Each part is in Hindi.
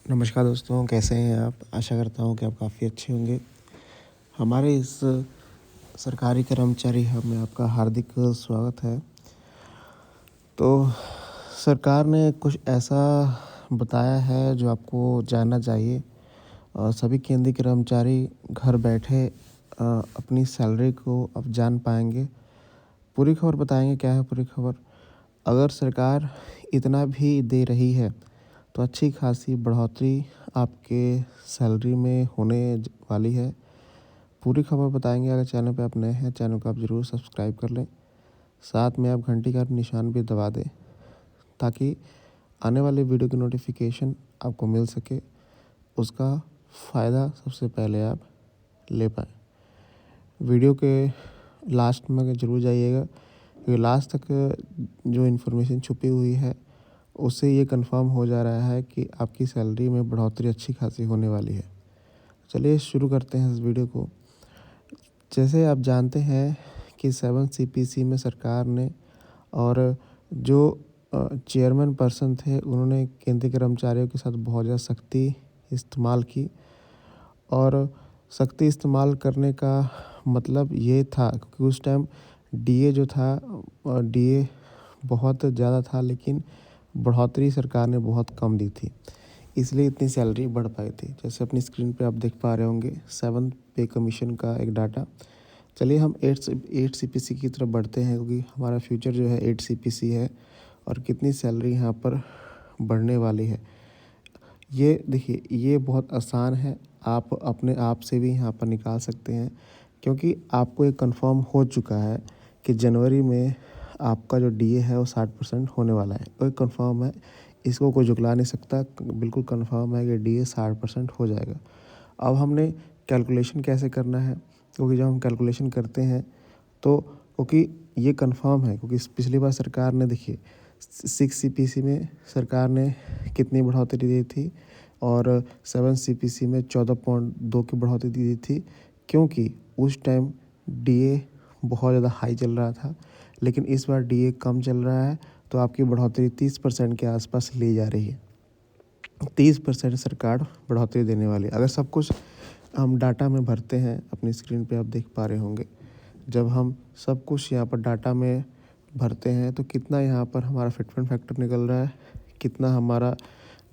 नमस्कार दोस्तों, कैसे हैं आप? आशा करता हूँ कि आप काफ़ी अच्छे होंगे। हमारे इस सरकारी कर्मचारी हब में आपका हार्दिक स्वागत है। तो सरकार ने कुछ ऐसा बताया है जो आपको जानना चाहिए। सभी केंद्रीय कर्मचारी घर बैठे अपनी सैलरी को अब जान पाएँगे। पूरी खबर बताएँगे, क्या है पूरी खबर। अगर सरकार इतना भी दे रही है तो अच्छी खासी बढ़ोतरी आपके सैलरी में होने वाली है। पूरी खबर बताएँगे। अगर चैनल पे आप नए हैं, चैनल को आप ज़रूर सब्सक्राइब कर लें। साथ में आप घंटी का निशान भी दबा दें ताकि आने वाले वीडियो की नोटिफिकेशन आपको मिल सके, उसका फ़ायदा सबसे पहले आप ले पाएँ। वीडियो के लास्ट में ज़रूर जाइएगा क्योंकि लास्ट तक जो इन्फॉर्मेशन छुपी हुई है उससे ये कंफर्म हो जा रहा है कि आपकी सैलरी में बढ़ोतरी अच्छी खासी होने वाली है। चलिए शुरू करते हैं इस वीडियो को। जैसे आप जानते हैं कि 7 सीपीसी में सरकार ने और जो चेयरमैन पर्सन थे उन्होंने केंद्रीय कर्मचारियों के साथ बहुत ज़्यादा सख्ती इस्तेमाल की। और सख्ती इस्तेमाल करने का मतलब ये था क्योंकि उस टाइम डीए जो था डीए बहुत ज़्यादा था, लेकिन बढ़ोतरी सरकार ने बहुत कम दी थी, इसलिए इतनी सैलरी बढ़ पाई थी। जैसे अपनी स्क्रीन पे आप देख पा रहे होंगे 7 पे कमीशन का एक डाटा। चलिए हम 8 सीपीसी की तरफ बढ़ते हैं क्योंकि हमारा फ्यूचर जो है 8 सीपीसी है और कितनी सैलरी यहाँ पर बढ़ने वाली है। ये देखिए, ये बहुत आसान है, आप अपने आप से भी यहाँ पर निकाल सकते हैं क्योंकि आपको ये कंफर्म हो चुका है कि जनवरी में आपका जो डीए है वो 60% होने वाला है। कोई कंफर्म है, इसको कोई झुकला नहीं सकता, बिल्कुल कंफर्म है कि डीए 60% हो जाएगा। अब हमने कैलकुलेशन कैसे करना है, क्योंकि जब हम कैलकुलेशन करते हैं तो क्योंकि ये कंफर्म है, क्योंकि पिछली बार सरकार ने देखिए 6 सीपीसी में सरकार ने कितनी बढ़ोतरी दी थी और 7 सीपीसी में 14.2 की बढ़ोतरी दी थी, क्योंकि उस टाइम डीए बहुत ज़्यादा हाई चल रहा था। लेकिन इस बार डीए कम चल रहा है तो आपकी बढ़ोतरी 30% के आसपास ली जा रही है। 30% सरकार बढ़ोतरी देने वाली है। अगर सब कुछ हम डाटा में भरते हैं, अपनी स्क्रीन पे आप देख पा रहे होंगे, जब हम सब कुछ यहाँ पर डाटा में भरते हैं तो कितना यहाँ पर हमारा फिटमेंट फैक्टर निकल रहा है, कितना हमारा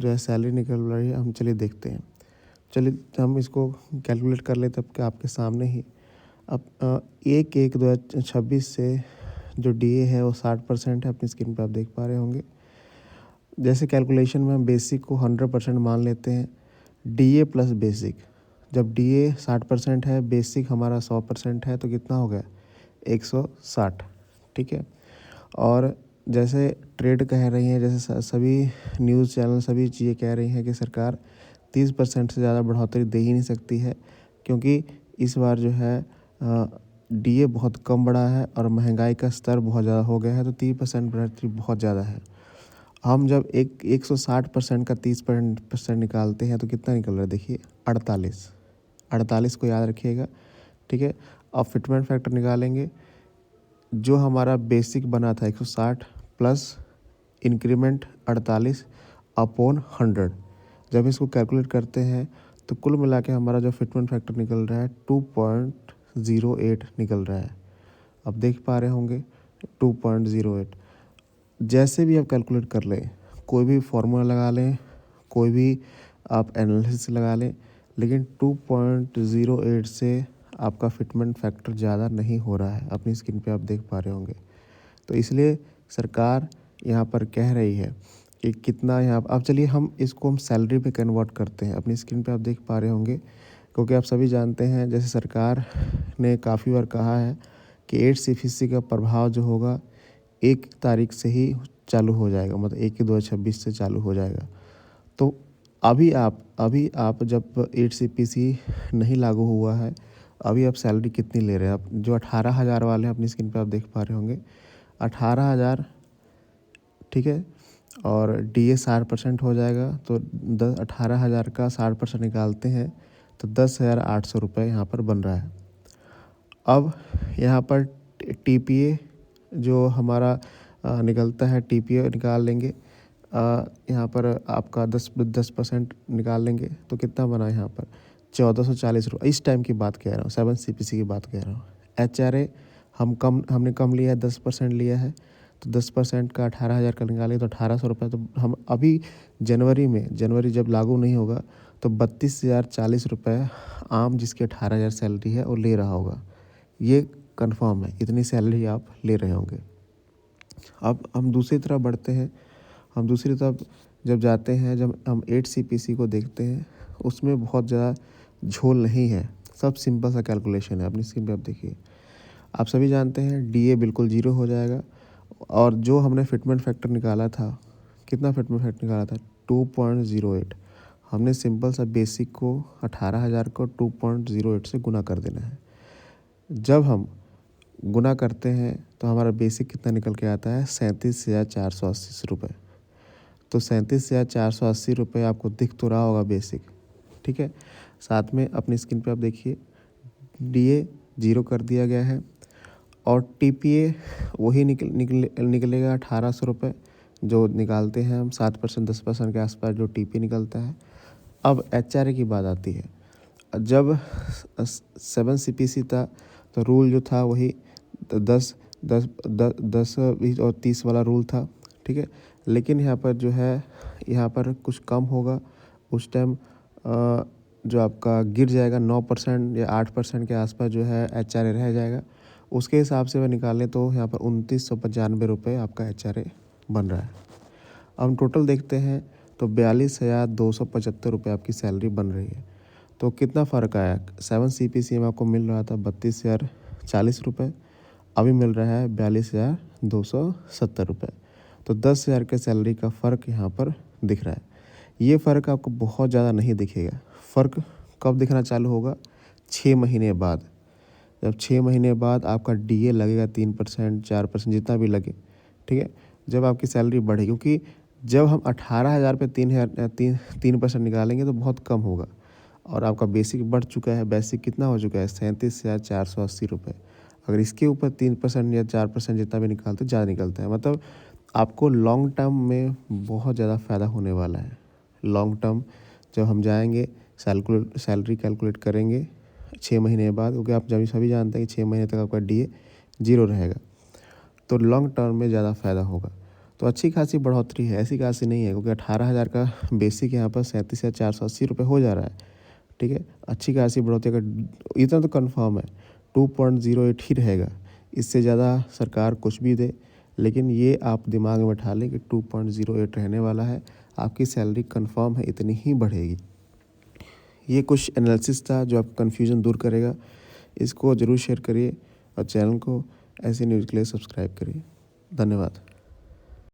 जो है सैलरी निकल रही है, हम चलिए देखते हैं। चलिए हम इसको कैलकुलेट कर लेते हैं आपके सामने ही। अब 1/1/2026 से जो डीए है वो 60% है, अपनी स्क्रीन पे आप देख पा रहे होंगे। जैसे कैलकुलेशन में हम बेसिक को 100% मान लेते हैं, डीए प्लस बेसिक। जब डीए 60% है, बेसिक हमारा 100% है, तो कितना हो गया 160, ठीक है। और जैसे ट्रेड कह रही हैं, जैसे सभी न्यूज़ चैनल सभी चीज़ें कह रही हैं कि सरकार 30% से ज़्यादा बढ़ोतरी दे ही नहीं सकती है, क्योंकि इस बार जो है डीए बहुत कम बढ़ा है और महंगाई का स्तर बहुत ज़्यादा हो गया है, तो 30% बढ़ोतरी बहुत ज़्यादा है। हम जब 160% का 30% निकालते हैं तो कितना निकल रहा है, देखिए 48 को याद रखिएगा, ठीक है। अब फिटमेंट फैक्टर निकालेंगे, जो हमारा बेसिक बना था 160 प्लस इंक्रीमेंट 48 अपॉन 100। जब इसको कैलकुलेट करते हैं तो कुल मिला के हमारा जो फिटमेंट फैक्टर निकल रहा है 2.08 निकल रहा है। अब देख पा रहे होंगे 2.08। जैसे भी आप कैलकुलेट कर लें, कोई भी फार्मूला लगा लें, कोई भी आप एनालिसिस लगा लें, लेकिन 2.08 से आपका फिटमेंट फैक्टर ज़्यादा नहीं हो रहा है। अपनी स्क्रीन पे आप देख पा रहे होंगे। तो इसलिए सरकार यहाँ पर कह रही है कि कितना यहाँ। अब चलिए हम इसको सैलरी पे कन्वर्ट करते हैं। अपनी स्क्रीन पे आप देख पा रहे होंगे, क्योंकि आप सभी जानते हैं, जैसे सरकार ने काफ़ी बार कहा है कि 8 सीपीसी का प्रभाव जो होगा 1 तारीख से ही चालू हो जाएगा, मतलब 1/2/26 से चालू हो जाएगा। तो अभी आप जब 8 सीपीसी नहीं लागू हुआ है, अभी आप सैलरी कितनी ले रहे हैं? आप जो 18,000 वाले हैं, अपनी स्क्रीन पे आप देख पा रहे होंगे 18,000, ठीक है। और डीए 60% हो जाएगा तो 18,000 का 60% निकालते हैं तो 10,800 रुपये यहाँ पर बन रहा है। अब यहाँ पर टीपीए जो हमारा निकलता है, टीपीए निकाल लेंगे। यहाँ पर आपका 10% निकाल लेंगे तो कितना बना यहाँ पर 1440 रुपये। इस टाइम की बात कह रहा हूँ, 7 CPC की बात कह रहा हूँ। HRA हमने कम लिया है, 10% लिया है, तो 10% का 18,000 का निकालें तो 1,800 रुपये। तो हम अभी जनवरी जब लागू नहीं होगा तो 32,040 रुपये आम जिसकी 18,000 सैलरी है वो ले रहा होगा। ये कंफर्म है, इतनी सैलरी आप ले रहे होंगे। अब हम दूसरी तरफ बढ़ते हैं। हम दूसरी तरफ जब जाते हैं, जब हम 8 CPC को देखते हैं, उसमें बहुत ज़्यादा झोल नहीं है, सब सिंपल सा कैलकुलेशन है। अपनी स्क्रीन पे आप देखिए, आप सभी जानते हैं DA बिल्कुल 0 हो जाएगा। और जो हमने फिटमेंट फैक्टर निकाला था, कितना फिटमेंट फैक्टर निकाला था 2.08। हमने सिंपल सा बेसिक को 18,000 को 2.08 से गुना कर देना है। जब हम गुना करते हैं तो हमारा बेसिक कितना निकल के आता है 37,480 रुपये। तो 37,480 रुपये आपको दिख तो रहा होगा बेसिक, ठीक है। साथ में अपनी स्क्रीन पे आप देखिए DA 0 कर दिया गया है और TPA वही निकलेगा 1,800 रुपये जो निकालते हैं हम 7% 10% के आसपास जो TPA निकलता है। अब HRA की बात आती है। जब 7 CPC था तो रूल जो था वही 10 10 10 20 और 30 वाला रूल था, ठीक है। लेकिन यहाँ पर जो है, यहाँ पर कुछ कम होगा। उस टाइम जो आपका गिर जाएगा 9% या 8% के आसपास जो है HRA रह जाएगा। उसके हिसाब से वह निकालें तो यहाँ पर 2,995 रुपये आपका HRA बन रहा है। अब हम टोटल देखते हैं तो 42,275 रुपये आपकी सैलरी बन रही है। तो कितना फ़र्क आया, 7 CPC में आपको मिल रहा था 32,040 रुपये, अभी मिल रहा है 42,270 रुपये। तो 10,000 के सैलरी का फ़र्क यहाँ पर दिख रहा है। ये फ़र्क आपको बहुत ज़्यादा नहीं दिखेगा। फ़र्क कब दिखना चालू होगा, 6 महीने बाद। जब 6 महीने बाद आपका DA लगेगा 3% 4% जितना भी लगे, ठीक है, जब आपकी सैलरी बढ़ेगी। क्योंकि जब हम 18,000 पे 3% निकालेंगे तो बहुत कम होगा और आपका बेसिक बढ़ चुका है। बेसिक कितना हो चुका है 37,480 रुपये। अगर इसके ऊपर 3% या 4% जितना भी निकालते ज़्यादा निकलता है। मतलब आपको लॉन्ग टर्म में बहुत ज़्यादा फ़ायदा होने वाला है। लॉन्ग टर्म जब हम जाएंगे सैलरी कैलकुलेट करेंगे 6 महीने बाद, क्योंकि आप जब सभी जानते हैं कि 6 महीने तक आपका DA 0 रहेगा, तो लॉन्ग टर्म में ज़्यादा फ़ायदा होगा। तो अच्छी खासी बढ़ोतरी है, ऐसी खासी नहीं है, क्योंकि 18,000 का बेसिक यहाँ पर 37,480 रुपये हो जा रहा है, ठीक है। अच्छी खासी बढ़ोतरी, अगर इतना तो कंफर्म है 2.08 ही रहेगा। इससे ज़्यादा सरकार कुछ भी दे, लेकिन ये आप दिमाग में बैठा लें कि 2.08 रहने वाला है। आपकी सैलरी कंफर्म है, इतनी ही बढ़ेगी। ये कुछ एनालिसिस था जो आपका कन्फ्यूज़न दूर करेगा। इसको ज़रूर शेयर करिए और चैनल को ऐसे न्यूज़ के लिए सब्सक्राइब करिए। धन्यवाद।